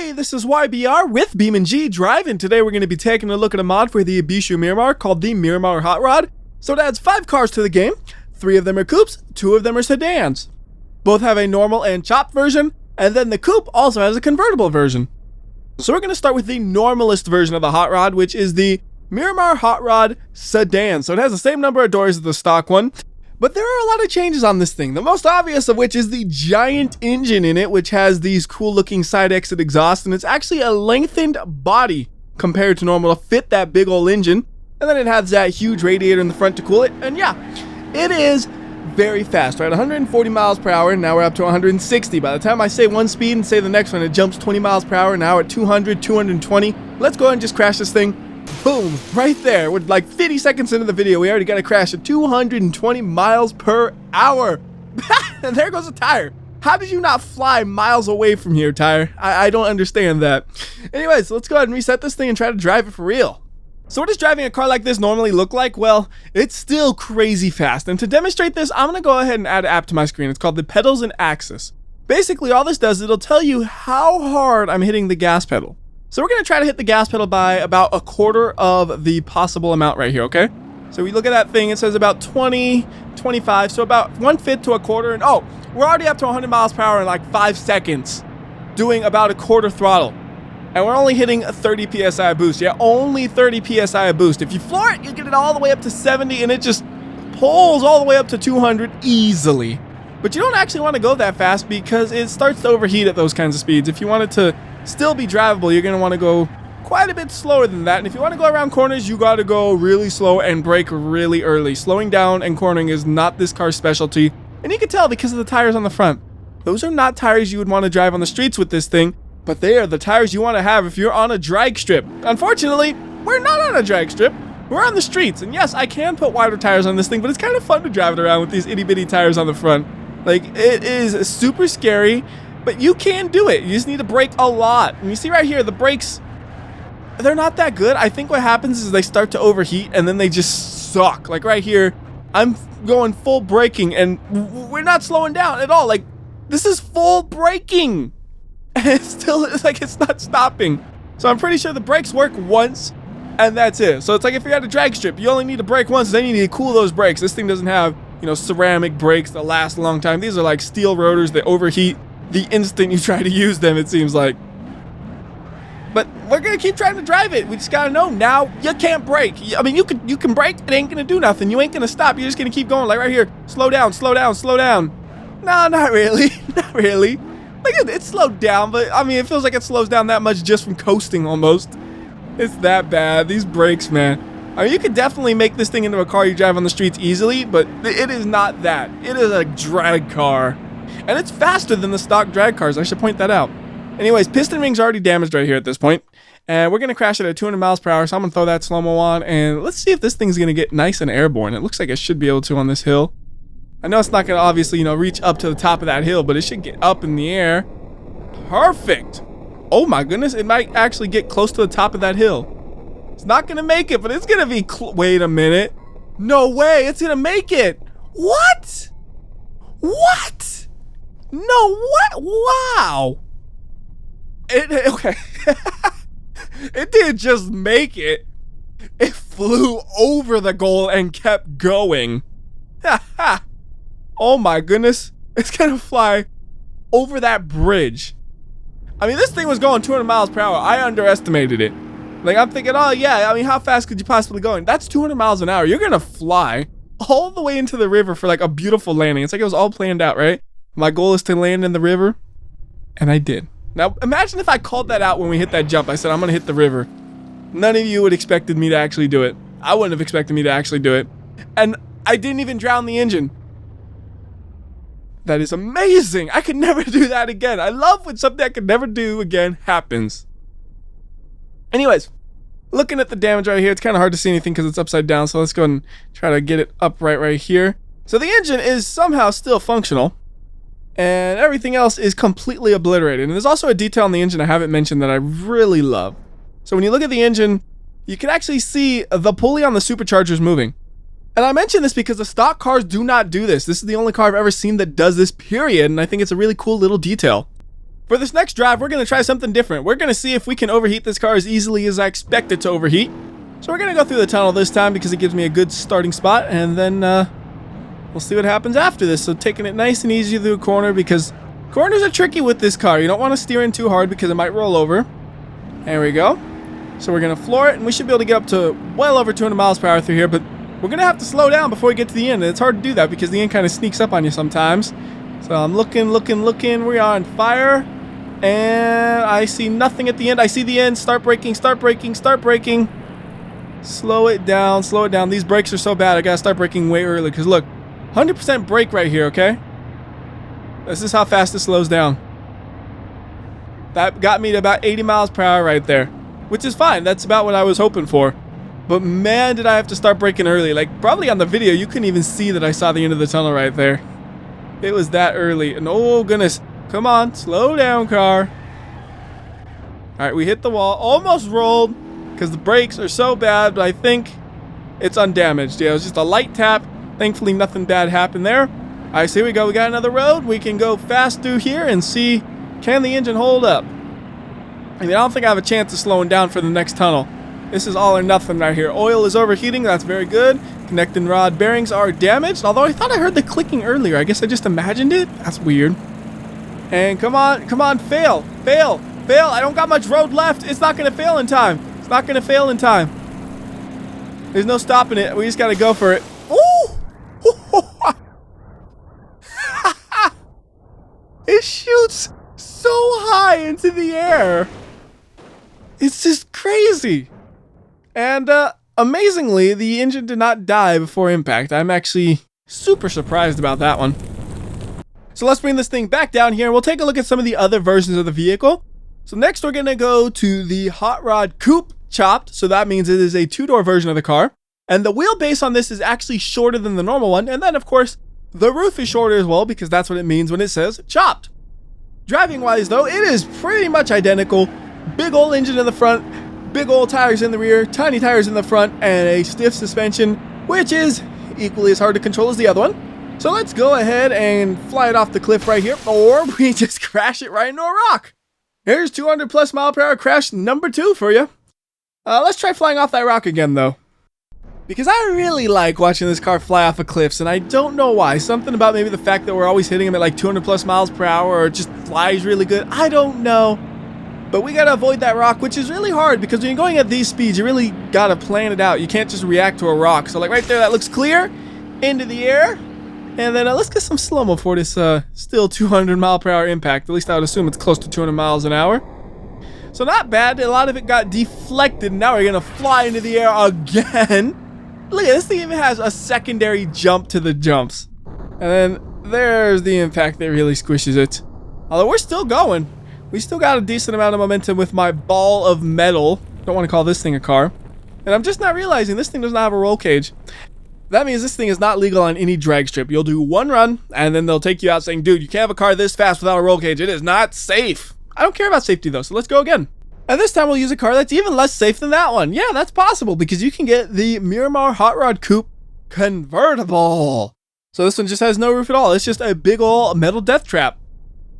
Hey, this is WhyBeAre with BeamNG.drive, and today we're going to be taking a look at a mod for the Bishu Miramar called the Miramar Hot Rod. So it adds 5 cars to the game. 3 of them are coupes, 2 of them are sedans. Both have a normal and chopped version, and then the coupe also has a convertible version. So we're going to start with the normalist version of the Hot Rod, which is the Miramar Hot Rod Sedan. So it has the same number of doors as the stock one. But there are a lot of changes on this thing, the most obvious of which is the giant engine in it, which has these cool looking side exit exhaust, and it's actually a lengthened body compared to normal to fit that big old engine. And then it has that huge radiator in the front to cool it, and yeah, it is very fast. We're at 140 miles per hour, now we're up to 160. By the time I say one speed and say the next one, it jumps 20 miles per hour, now at 200, 220. Let's go ahead and just crash this thing. Boom, right there. With like 50 seconds into the video, we already got a crash at 220 miles per hour. And there goes a tire. How did you not fly miles away from here, tire? I don't understand that. Anyways, let's go ahead and reset this thing and try to drive it for real. So what does driving a car like this normally look like? Well, it's still crazy fast. And to demonstrate this, I'm going to go ahead and add an app to my screen. It's called the Pedals and Axis. Basically, all this does, it'll tell you how hard I'm hitting the gas pedal. So we're going to try to hit the gas pedal by about a quarter of the possible amount right here, okay? So we look at that thing, it says about 20, 25, so about 1/5 to a quarter, and oh, we're already up to 100 miles per hour in like 5 seconds, doing about a quarter throttle. And we're only hitting a 30 PSI boost. Yeah, only 30 PSI boost. If you floor it, you get it all the way up to 70, and it just pulls all the way up to 200 easily. But you don't actually want to go that fast because it starts to overheat at those kinds of speeds. If you want it to still be drivable, you're going to want to go quite a bit slower than that. And if you want to go around corners, you got to go really slow and brake really early. Slowing down and cornering is not this car's specialty. And you can tell because of the tires on the front. Those are not tires you would want to drive on the streets with this thing, but they are the tires you want to have if you're on a drag strip. Unfortunately, we're not on a drag strip. We're on the streets. And yes, I can put wider tires on this thing, but it's kind of fun to drive it around with these itty bitty tires on the front. Like, it is super scary. But you can do it. You just need to brake a lot. And you see right here, the brakes, they're not that good. I think what happens is they start to overheat and then they just suck. Like right here, I'm going full braking and we're not slowing down at all. Like, this is full braking. And it's like it's not stopping. So I'm pretty sure the brakes work once and that's it. So it's like if you're at a drag strip, you only need to brake once, then you need to cool those brakes. This thing doesn't have, you know, ceramic brakes that last a long time. These are like steel rotors that overheat the instant you try to use them, it seems like. But we're gonna keep trying to drive it. We just gotta know now you can't brake. I mean, you can brake, it ain't gonna do nothing. You ain't gonna stop. You're just gonna keep going. Like right here, slow down, slow down, slow down. No, not really, not really. Like it's slowed down, but I mean, it feels like it slows down that much just from coasting almost. It's that bad. These brakes, man. I mean, you could definitely make this thing into a car you drive on the streets easily, but it is not that. It is a drag car. And it's faster than the stock drag cars, I should point that out. Anyways, piston ring's already damaged right here at this point. And we're going to crash it at 200 miles per hour, so I'm going to throw that slow-mo on. And let's see if this thing's going to get nice and airborne. It looks like it should be able to on this hill. I know it's not going to obviously, you know, reach up to the top of that hill, but it should get up in the air. Perfect. Oh my goodness, it might actually get close to the top of that hill. It's not going to make it, but it's going to be wait a minute. No way, it's going to make it. What? What? No, what? Wow. Okay. It didn't just make it. It flew over the goal and kept going. Oh my goodness. It's gonna fly over that bridge. I mean, this thing was going 200 miles per hour. I underestimated it. Like, I'm thinking, oh yeah, I mean, how fast could you possibly go? And that's 200 miles an hour. You're gonna fly all the way into the river for like a beautiful landing. It's like it was all planned out, right? My goal is to land in the river, and I did. Now, imagine if I called that out when we hit that jump. I said, I'm going to hit the river. None of you would have expected me to actually do it. I wouldn't have expected me to actually do it. And I didn't even drown the engine. That is amazing. I could never do that again. I love when something I could never do again happens. Anyways, looking at the damage right here, it's kind of hard to see anything because it's upside down. So let's go and try to get it upright right here. So the engine is somehow still functional. And everything else is completely obliterated. And there's also a detail on the engine I haven't mentioned that I really love. So when you look at the engine, you can actually see the pulley on the superchargers moving. And I mention this because the stock cars do not do this. This is the only car I've ever seen that does this, period. And I think it's a really cool little detail. For this next drive, we're going to try something different. We're going to see if we can overheat this car as easily as I expect it to overheat. So we're going to go through the tunnel this time because it gives me a good starting spot, and then we'll see what happens after this. So taking it nice and easy through a corner because corners are tricky with this car. You don't want to steer in too hard because it might roll over. There we go. So we're going to floor it, and we should be able to get up to well over 200 miles per hour through here, but we're going to have to slow down before we get to the end, and it's hard to do that because the end kind of sneaks up on you sometimes. So I'm looking. We are on fire, and I see nothing at the end. I see the end. Start braking. Slow it down. These brakes are so bad. I got to start braking way early because look, 100% brake right here, okay? This is how fast it slows down. That got me to about 80 miles per hour right there, which is fine. That's about what I was hoping for. But man, did I have to start braking early. Like, probably on the video, you couldn't even see that I saw the end of the tunnel right there. It was that early. And oh, goodness. Come on. Slow down, car. All right, we hit the wall. Almost rolled because the brakes are so bad, but I think it's undamaged. Yeah, it was just a light tap. Thankfully, nothing bad happened there. All right, so here we go. We got another road. We can go fast through here and see, can the engine hold up? I mean, I don't think I have a chance of slowing down for the next tunnel. This is all or nothing right here. Oil is overheating. That's very good. Connecting rod bearings are damaged. Although I thought I heard the clicking earlier. I guess I just imagined it. That's weird. And come on. Fail. I don't got much road left. It's not going to fail in time. There's no stopping it. We just got to go for it. Ooh! It shoots so high into the air. It's just crazy. And amazingly, the engine did not die before impact. I'm actually super surprised about that one. So let's bring this thing back down here and we'll take a look at some of the other versions of the vehicle. So next we're going to go to the Rod Coupe Chopped. So that means it is a two-door version of the car. And the wheelbase on this is actually shorter than the normal one. And then, of course, the roof is shorter as well because that's what it means when it says chopped. Driving-wise, though, it is pretty much identical. Big old engine in the front, big old tires in the rear, tiny tires in the front, and a stiff suspension, which is equally as hard to control as the other one. So let's go ahead and fly it off the cliff right here, or we just crash it right into a rock. Here's 200 plus mile per hour crash number 2 for you. Let's try flying off that rock again, though. Because I really like watching this car fly off of cliffs, and I don't know why. Something about maybe the fact that we're always hitting them at like 200 plus miles per hour, or it just flies really good. I don't know. But we gotta avoid that rock, which is really hard because when you're going at these speeds, you really gotta plan it out. You can't just react to a rock. So like right there, that looks clear. Into the air. And then let's get some slow-mo for this still 200 mile per hour impact. At least I would assume it's close to 200 miles an hour. So not bad. A lot of it got deflected. Now we're gonna fly into the air again. Look at this thing, even has a secondary jump to the jumps. And then there's the impact that really squishes it. Although we're still going. We still got a decent amount of momentum with my ball of metal. Don't want to call this thing a car. And I'm just not realizing this thing does not have a roll cage. That means this thing is not legal on any drag strip. You'll do one run, and then they'll take you out saying, dude, you can't have a car this fast without a roll cage. It is not safe. I don't care about safety, though, so let's go again. And this time we'll use a car that's even less safe than that one. Yeah, that's possible, because you can get the Miramar Hot Rod Coupe Convertible. So this one just has no roof at all. It's just a big ol' metal death trap.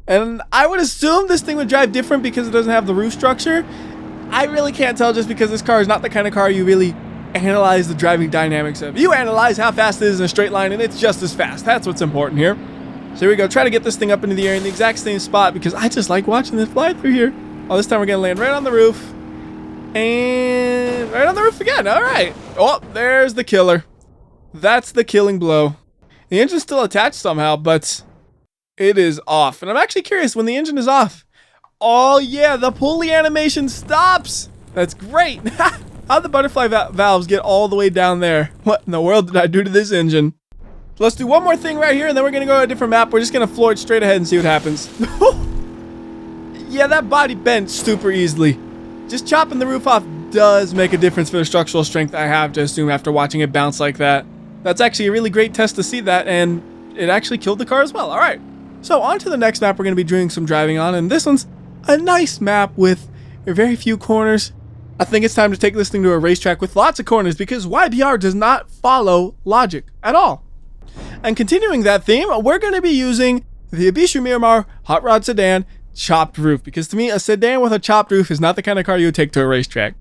And I would assume this thing would drive different because it doesn't have the roof structure. I really can't tell just because this car is not the kind of car you really analyze the driving dynamics of. You analyze how fast it is in a straight line, and it's just as fast. That's what's important here. So here we go. Try to get this thing up into the air in the exact same spot because I just like watching this fly through here. Oh, this time we're going to land right on the roof. And right on the roof again. All right. Oh, there's the killer. That's the killing blow. The engine's still attached somehow, but it is off. And I'm actually curious when the engine is off. Oh, yeah, the pulley animation stops. That's great. How'd the butterfly valves get all the way down there? What in the world did I do to this engine? So let's do one more thing right here, and then we're going to go to a different map. We're just going to floor it straight ahead and see what happens. Yeah, that body bent super easily. Just chopping the roof off does make a difference for the structural strength, I have to assume, after watching it bounce like that. That's actually a really great test to see that, and it actually killed the car as well. All right. So on to the next map we're going to be doing some driving on, and this one's a nice map with very few corners. I think it's time to take this thing to a racetrack with lots of corners because WhyBeAre does not follow logic at all. And continuing that theme, we're going to be using the Miramar Hot Rod Sedan chopped roof, because to me, a sedan with a chopped roof is not the kind of car you would take to a racetrack.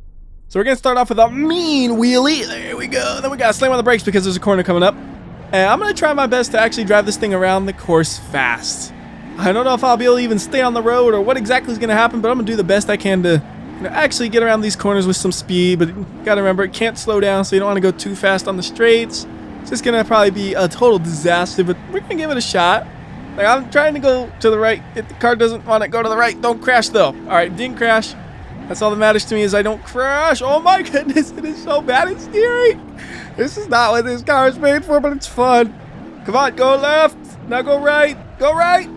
So we're going to start off with a mean wheelie. There we go. Then we got to slam on the brakes because there's a corner coming up. And I'm going to try my best to actually drive this thing around the course fast. I don't know if I'll be able to even stay on the road or what exactly is going to happen, but I'm going to do the best I can to actually get around these corners with some speed. But you got to remember, it can't slow down, so you don't want to go too fast on the straights. It's just going to probably be a total disaster, but we're going to give it a shot. Like, I'm trying to go to the right. If the car doesn't want to go to the right, don't crash though. All right, didn't crash. That's all that matters to me, is I don't crash. Oh my goodness, it is so bad at steering. This is not what this car is made for, but it's fun. Come on, go left. Now go right. Go right.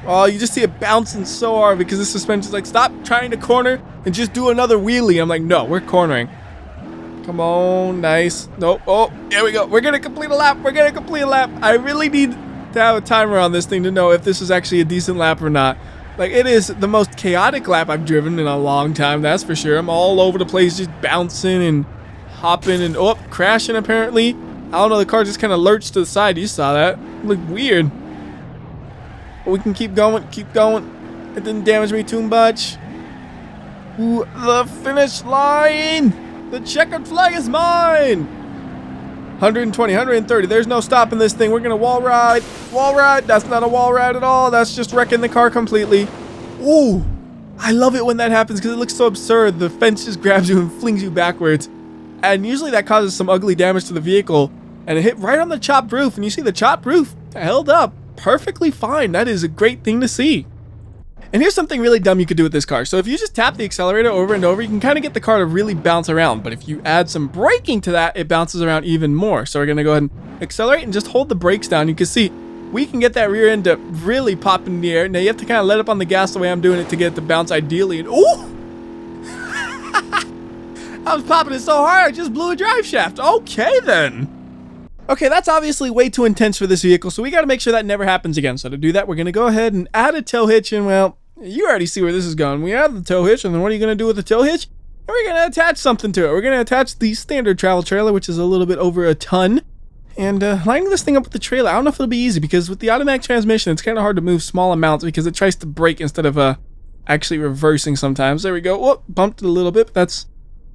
Oh, you just see it bouncing so hard because the suspension's like, stop trying to corner and just do another wheelie. I'm like, no, we're cornering. Come on, nice. Nope. Oh, there we go. We're going to complete a lap. We're going to complete a lap. I really need to have a timer on this thing to know if this is actually a decent lap or not. Like, it is the most chaotic lap I've driven in a long time, that's for sure. I'm all over the place, just bouncing and hopping and, oh, crashing apparently. I don't know, the car just kind of lurched to the side. You saw that. It looked weird. But we can keep going, keep going. It didn't damage me too much. Ooh, the finish line. The checkered flag is mine. 120, 130. There's no stopping this thing. We're going to wall ride. Wall ride. That's not a wall ride at all. That's just wrecking the car completely. Ooh. I love it when that happens because it looks so absurd. The fence just grabs you and flings you backwards. And usually that causes some ugly damage to the vehicle. And it hit right on the chopped roof. And you see the chopped roof held up perfectly fine. That is a great thing to see. And here's something really dumb you could do with this car. So if you just tap the accelerator over and over, you can kind of get the car to really bounce around. But if you add some braking to that, it bounces around even more. So we're going to go ahead and accelerate and just hold the brakes down. You can see we can get that rear end to really pop in the air. Now you have to kind of let up on the gas the way I'm doing it to get it to bounce ideally. And ooh! I was popping it so hard, I just blew a drive shaft. Okay then. Okay, that's obviously way too intense for this vehicle, so we got to make sure that never happens again. So to do that, we're going to go ahead and add a tow hitch, and well, you already see where this is going. We add the tow hitch, and then what are you going to do with the tow hitch? And we're going to attach something to it. We're going to attach the standard travel trailer, which is a little bit over a ton. And lining this thing up with the trailer, I don't know if it'll be easy, because with the automatic transmission, it's kind of hard to move small amounts because it tries to brake instead of actually reversing sometimes. There we go. Whoop, bumped it a little bit, but that's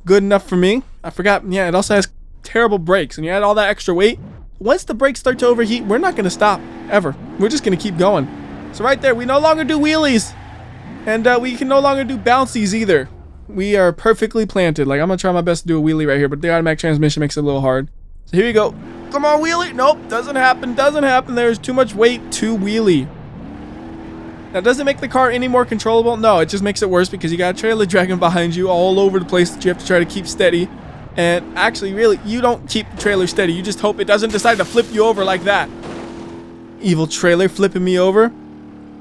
good enough for me. I forgot, yeah, it also has terrible brakes, and you add all that extra weight. Once the brakes start to overheat, we're not going to stop ever. We're just going to keep going. So right there, we no longer do wheelies, and we can no longer do bouncies either. We are perfectly planted. Like, I'm going to try my best to do a wheelie right here, but the automatic transmission makes it a little hard. So here you go. Come on, wheelie. Nope, doesn't happen. Doesn't happen. There's too much weight to wheelie. Now, does it make the car any more controllable? No, it just makes it worse because you got a trailer dragging behind you all over the place that you have to try to keep steady. And actually, really, you don't keep the trailer steady. You just hope it doesn't decide to flip you over like that. Evil trailer flipping me over.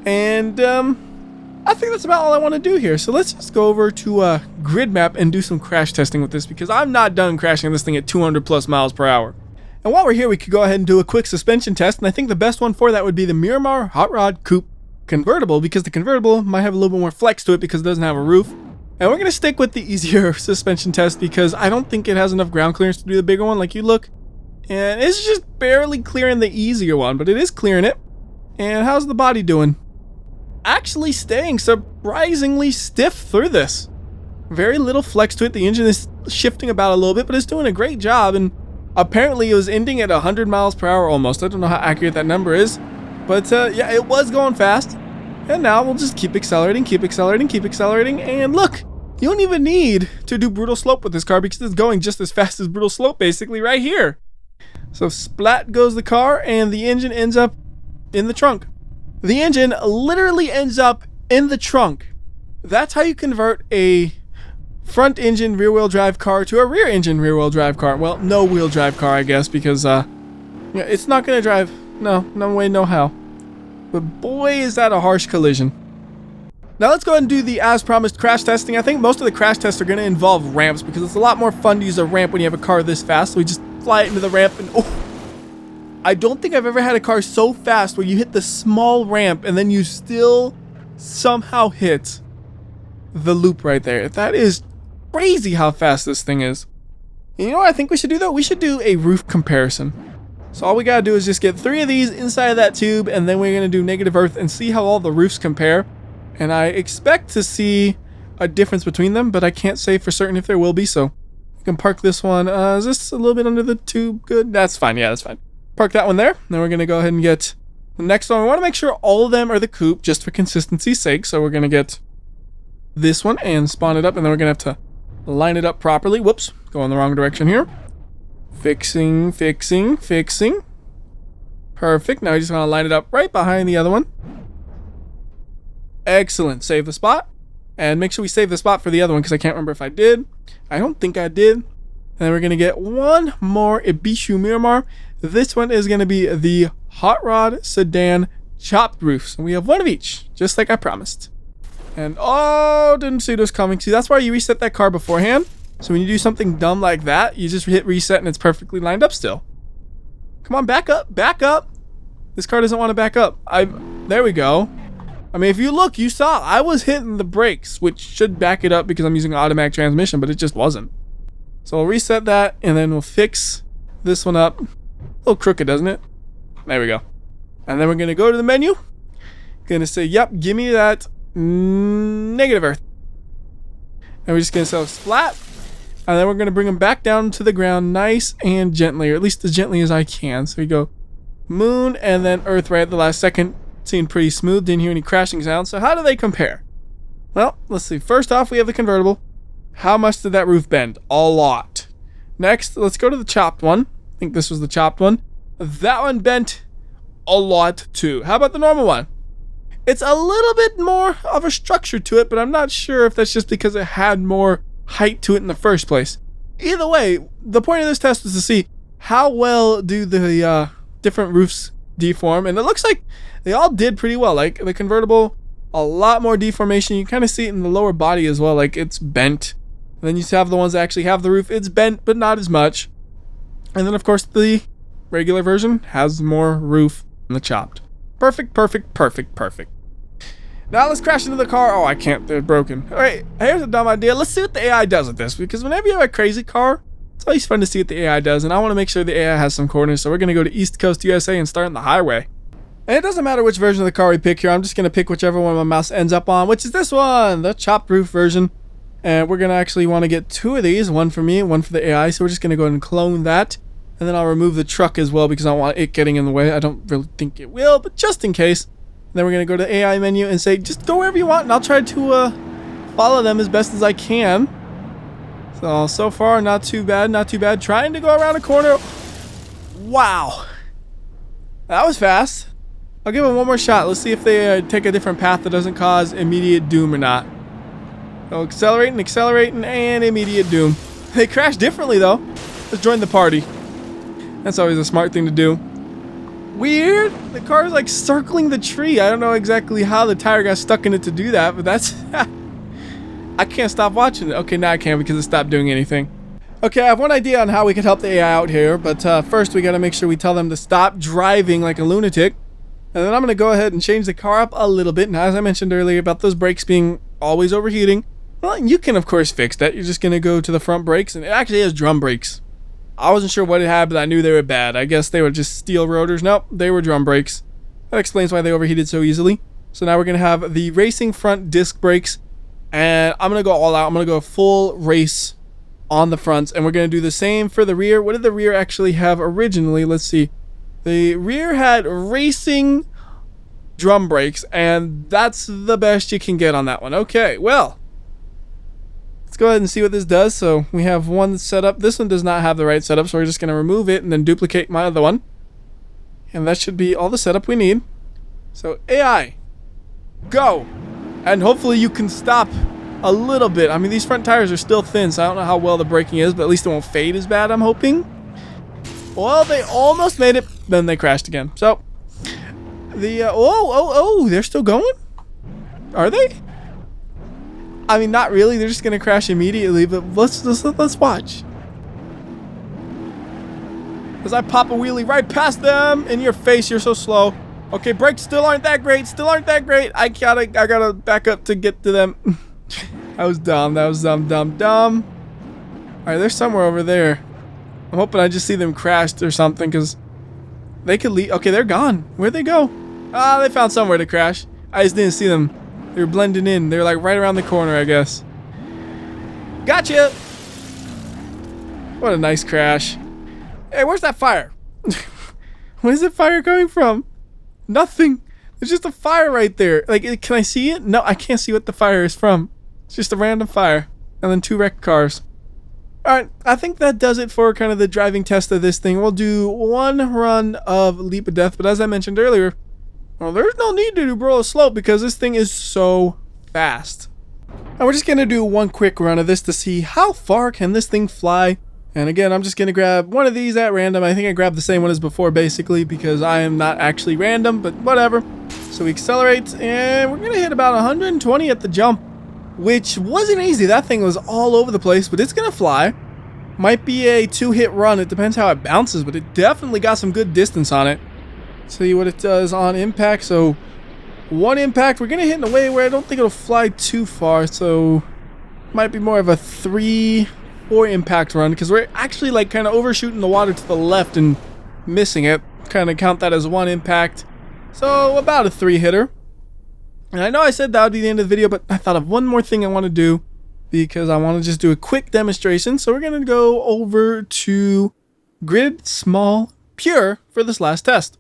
And I think that's about all I want to do here. So let's just go over to grid map and do some crash testing with this, because I'm not done crashing this thing at 200 plus miles per hour. And while we're here, we could go ahead and do a quick suspension test. And I think the best one for that would be the Miramar Hot Rod Coupe convertible, because the convertible might have a little bit more flex to it because it doesn't have a roof. And we're going to stick with the easier suspension test because I don't think it has enough ground clearance to do the bigger one. Like, you look, and it's just barely clearing the easier one, but it is clearing it. And how's the body doing? Actually staying surprisingly stiff through this. Very little flex to it. The engine is shifting about a little bit, but it's doing a great job. And apparently it was ending at 100 miles per hour almost. I don't know how accurate that number is, but yeah, it was going fast. And now we'll just keep accelerating, keep accelerating, keep accelerating. And look, you don't even need to do brutal slope with this car because it's going just as fast as brutal slope basically right here. So splat goes the car and the engine ends up in the trunk. The engine literally ends up in the trunk. That's how you convert a front engine rear wheel drive car to a rear engine rear wheel drive car. Well, no wheel drive car, I guess, because yeah, it's not going to drive. No way, no how. But boy, is that a harsh collision. Now let's go ahead and do the as promised crash testing. I think most of the crash tests are going to involve ramps because it's a lot more fun to use a ramp when you have a car this fast. So we just fly it into the ramp and oh, I don't think I've ever had a car so fast where you hit the small ramp and then you still somehow hit the loop right there. That is crazy how fast this thing is. And you know what I think we should do though? We should do a roof comparison. So all we gotta do is just get 3 of these inside of that tube, and then we're gonna do negative earth and see how all the roofs compare. And I expect to see a difference between them, but I can't say for certain if there will be, so you can park this one. Is this a little bit under the tube? Good. That's fine. Yeah, that's fine. Park that one there. Then we're going to go ahead and get the next one. We want to make sure all of them are the coupe just for consistency's sake. So we're going to get this one and spawn it up, and then we're going to have to line it up properly. Whoops. Going the wrong direction here. Fixing. Perfect. Now we just want to line it up right behind the other one. Excellent. Save the spot. And make sure we save the spot for the other one because I can't remember if I did. I don't think I did. And then we're going to get one more Ibishu Miramar. This one is going to be the Hot Rod Sedan chopped roof. So we have one of each, just like I promised. And oh, didn't see those coming. See, that's why you reset that car beforehand. So when you do something dumb like that, you just hit reset and it's perfectly lined up still. Come on, back up, back up. This car doesn't want to back up. There we go. I mean, if you look, you saw I was hitting the brakes, which should back it up because I'm using an automatic transmission, but it just wasn't. So we'll reset that, and then we'll fix this one up. A little crooked, doesn't it? There we go. And then we're going to go to the menu. Going to say, yep, give me that negative earth. And we're just going to set flat. And then we're going to bring them back down to the ground nice and gently, or at least as gently as I can. So we go moon and then earth right at the last second. Seemed pretty smooth, didn't hear any crashing sounds. So how do they compare? Well, let's see. First off, we have the convertible. How much did that roof bend? A lot. Next, let's go to the chopped one. I think this was the chopped one. That one bent a lot too. How about the normal one? It's a little bit more of a structure to it, but I'm not sure if that's just because it had more height to it in the first place. Either way, the point of this test was to see how well do the different roofs deform, and it looks like they all did pretty well. Like the convertible, a lot more deformation. You kind of see it in the lower body as well, like it's bent. And then you have the ones that actually have the roof, it's bent but not as much. And then of course the regular version has more roof than the chopped. Perfect. Now let's crash into the car. Oh, I can't, they're broken. Alright, here's a dumb idea. Let's see what the AI does with this, because whenever you have a crazy car, it's always fun to see what the AI does, and I want to make sure the AI has some corners, so we're going to go to East Coast USA and start on the highway. And it doesn't matter which version of the car we pick here, I'm just going to pick whichever one my mouse ends up on, which is this one, the chopped roof version. And we're going to actually want to get two of these, one for me, one for the AI, so we're just going to go ahead and clone that. And then I'll remove the truck as well, because I don't want it getting in the way. I don't really think it will, but just in case. And then we're going to go to the AI menu and say, just go wherever you want, and I'll try to follow them as best as I can. So far, not too bad. Trying to go around a corner. Wow. That was fast. I'll give them one more shot. Let's see if they take a different path that doesn't cause immediate doom or not. So accelerating, and immediate doom. They crash differently, though. Let's join the party. That's always a smart thing to do. Weird. The car is like circling the tree. I don't know exactly how the tire got stuck in it to do that, but that's... I can't stop watching it. Okay, now I can because it stopped doing anything. Okay, I have one idea on how we could help the AI out here, but first we got to make sure we tell them to stop driving like a lunatic. And then I'm going to go ahead and change the car up a little bit. And as I mentioned earlier about those brakes being always overheating, well, you can of course fix that. You're just going to go to the front brakes, and it actually has drum brakes. I wasn't sure what it had, but I knew they were bad. I guess they were just steel rotors. Nope, they were drum brakes. That explains why they overheated so easily. So now we're going to have the racing front disc brakes. And I'm going to go all out. I'm going to go full race on the fronts. And we're going to do the same for the rear. What did the rear actually have originally? Let's see. The rear had racing drum brakes. And that's the best you can get on that one. Okay, well. Let's go ahead and see what this does. So we have one set up. This one does not have the right setup. So we're just going to remove it and then duplicate my other one. And that should be all the setup we need. So AI, go. And hopefully you can stop a little bit. I mean, these front tires are still thin, so I don't know how well the braking is, but at least it won't fade as bad, I'm hoping. Well, they almost made it, then they crashed again. So, they're still going? Are they? I mean, not really. They're just going to crash immediately, but let's watch. As I pop a wheelie right past them, in your face, you're so slow. Okay, brakes still aren't that great. I gotta back up to get to them. That was dumb. Alright, they're somewhere over there. I'm hoping I just see them crashed or something, because they could leave. Okay, they're gone. Where'd they go? Ah, they found somewhere to crash. I just didn't see them They're blending in. They're like right around the corner, I guess. Gotcha! What a nice crash. Hey, where's that fire? Where's the fire coming from? Nothing. There's just a fire right there. Like, can I see it? No, I can't see what the fire is from. It's just a random fire. And then 2 wrecked cars. Alright, I think that does it for kind of the driving test of this thing. We'll do 1 run of Leap of Death, but as I mentioned earlier, well, there's no need to do Brawl of Slope because this thing is so fast. And we're just going to do 1 quick run of this to see how far can this thing fly. And again, I'm just going to grab one of these at random. I think I grabbed the same one as before, basically, because I am not actually random, but whatever. So we accelerate, and we're going to hit about 120 at the jump, which wasn't easy. That thing was all over the place, but it's going to fly. Might be a 2-hit run. It depends how it bounces, but it definitely got some good distance on it. See what it does on impact. So 1 impact. We're going to hit in a way where I don't think it'll fly too far, so might be more of a 3-4 impact run, because we're actually like kind of overshooting the water to the left and missing it. Kind of count that as 1 impact. So about a 3-hitter. And I know I said that would be the end of the video, but I thought of one more thing I want to do because I want to just do a quick demonstration. So we're going to go over to Grid Small Pure for this last test.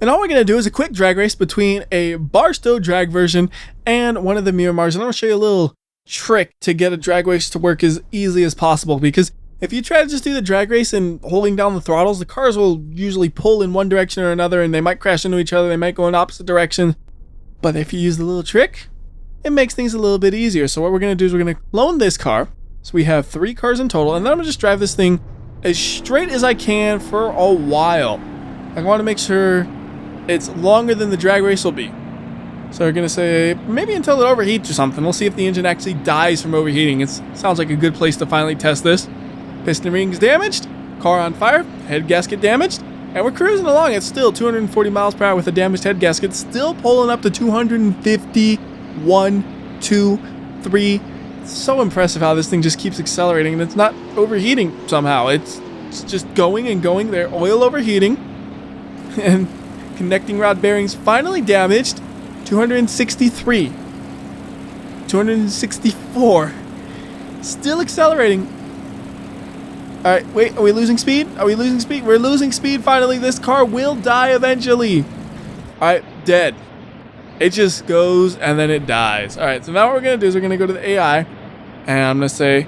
And all we're going to do is a quick drag race between a Barstow drag version and one of the Miramars. And I'm going to show you a little trick to get a drag race to work as easily as possible, because if you try to just do the drag race and holding down the throttles, the cars will usually pull in one direction or another, and they might crash into each other, they might go in opposite directions. But if you use the little trick, it makes things a little bit easier. So what we're going to do is we're going to clone this car. So we have 3 cars in total, and then I'm going to just drive this thing as straight as I can for a while. I want to make sure it's longer than the drag race will be. So we're going to say maybe until it overheats or something. We'll see if the engine actually dies from overheating. It sounds like a good place to finally test this. Piston rings damaged, car on fire, head gasket damaged, and we're cruising along at still 240 miles per hour with a damaged head gasket, still pulling up to 250, 1, 2, 3. It's so impressive how this thing just keeps accelerating and it's not overheating somehow. It's just going and going. They're oil overheating. And connecting rod bearings finally damaged. 263. 264. Still accelerating. Alright, wait, are we losing speed? Are we losing speed? We're losing speed finally. This car will die eventually. Alright, dead. It just goes and then it dies. Alright, so now what we're going to do is we're going to go to the AI and I'm going to say,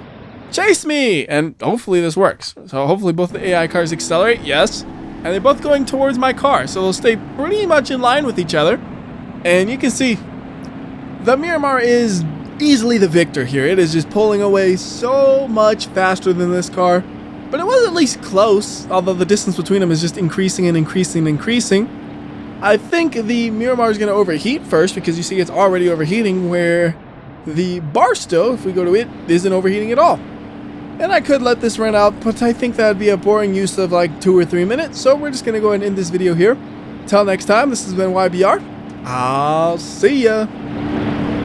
chase me! And hopefully this works. So hopefully both the AI cars accelerate, yes. And they're both going towards my car. So they'll stay pretty much in line with each other. And you can see the Miramar is easily the victor here. It is just pulling away so much faster than this car. But it was at least close, although the distance between them is just increasing and increasing and increasing. I think the Miramar is going to overheat first because you see it's already overheating, where the Barstow, if we go to it, isn't overheating at all. And I could let this run out, but I think that would be a boring use of like 2 or 3 minutes. So we're just going to go ahead and end this video here. Till next time, this has been WhyBeAre. I'll see ya.